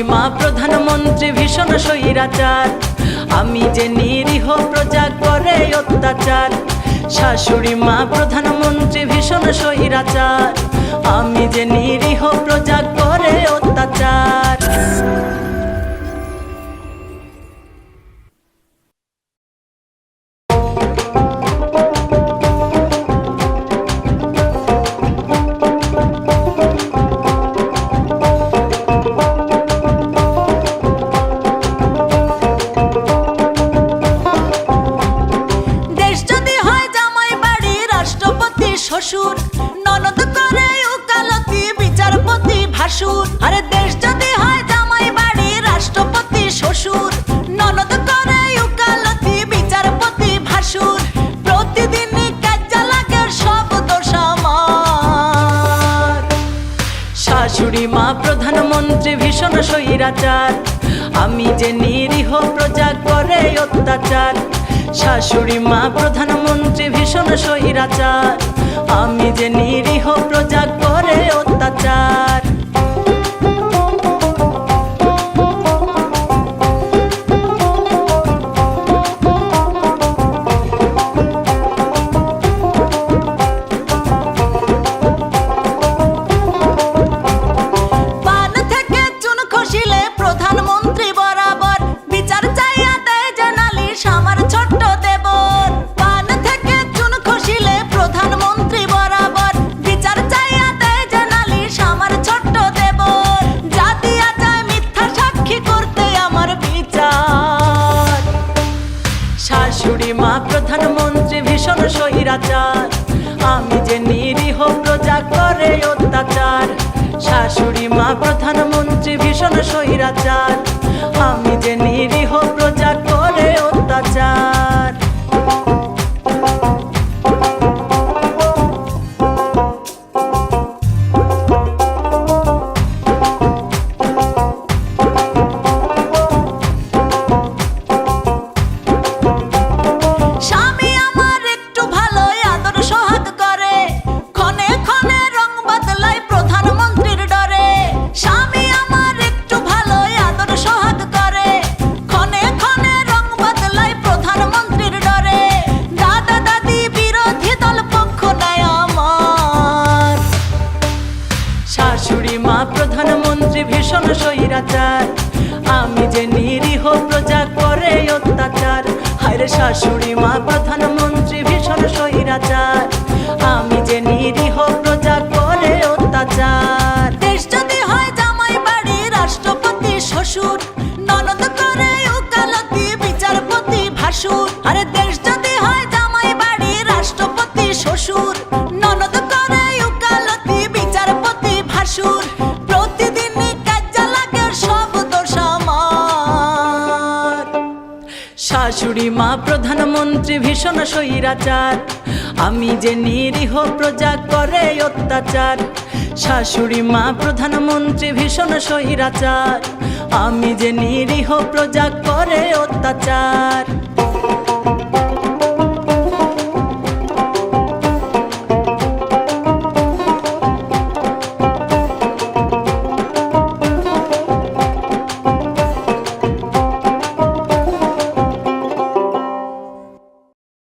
শাশুড়ি মা প্রধানমন্ত্রী ভীষণ স্বৈরাচার, আমি যে নিরীহ প্রজা করে অত্যাচার। শাশুড়ি মা প্রধানমন্ত্রী ভীষণ স্বৈরাচার, আমি যে নিরীহ প্রজা করে অত্যাচার। শ্বশুর ননদ করে উকালতি বিচারপতি ভাসুর। আরে দেশ যদি হয় জামাই বাড়ি রাষ্ট্রপতি শ্বশুর, ননদ করে উকালতি বিচারপতি ভাসুর। প্রতিদিনই কাজে লাগে সব দোষ আমার। শাশুড়ি মা প্রধানমন্ত্রী ভীষণ স্বৈরাচার, আমি যে নিরীহ প্রজা করে অত্যাচার। শাশুড়ি মা প্রধানমন্ত্রী ভীষণ স্বৈরাচার, আমি যে নিরীহ প্রজা করে অত্যাচার। পান থেকে চুন খসিলে প্রধানমন্ত্রী বরাবর বিচার চাইয়া দেয় যে নালিশ আমার ছোট্ট দেবর। পান থেকে চুন খসিলে প্রধানমন্ত্রী বরাবর বিচার চাইয়া দেয় যে নালিশ আমার ছোট্ট দেবর। যা দিয়া যায় মিথ্যা সাক্ষী করতে আমার বিচার। শাশুড়ি মা প্রধানমন্ত্রী ভীষণ স্বৈরাচার, আমি যে নিরীহ প্রজা করে অত্যাচার। শাশুড়ি মা প্রধানমন্ত্রী ভীষণ স্বৈরাচার, আমি যে নিরীহ প্রজা করে অত্যাচার। স্বামী আমার একটু ভালোই আদর সোহাগ করে, ক্ষণে ক্ষণে রং বদলায় প্রধানমন্ত্রীর ডরে। স্বামী আমার একটু ভালোই আদর সোহাগ করে, ক্ষণে ক্ষণে রং বদলায় প্রধানমন্ত্রীর ডরে। দাদা দাদি বিরোধী দল পক্ষ নেয় আমার। শাশুড়ি মা প্রধানমন্ত্রী ভীষণ স্বৈরাচার, আমি যে নিরীহ প্রজা করে অত্যাচার। হায়রে শাশুড়ি মা প্রধানমন্ত্রী ভীষণ স্বৈরাচার, আমি যে নিরীহ প্রজা করে অত্যাচার। দেশ যদি হয় জামাই বাড়ি রাষ্ট্রপতি শ্বশুর, ননদ করে উকালতি বিচারপতি ভাসুর। আরে দেশ যদি হয় জামাই বাড়ি রাষ্ট্রপতি শ্বশুর, ননদ করে উকালতি বিচারপতি ভাসুর। প্রতিদিনই কাজে লাগে সব দোষ আমার। শাশুড়ি মা প্রধানমন্ত্রী ভীষণ স্বৈরাচার, আমি যে নিরীহ প্রজা করে অত্যাচার। শাশুড়ি মা প্রধানমন্ত্রী ভীষণ স্বৈরাচার, আমি যে নিরীহ প্রজা করে অত্যাচার।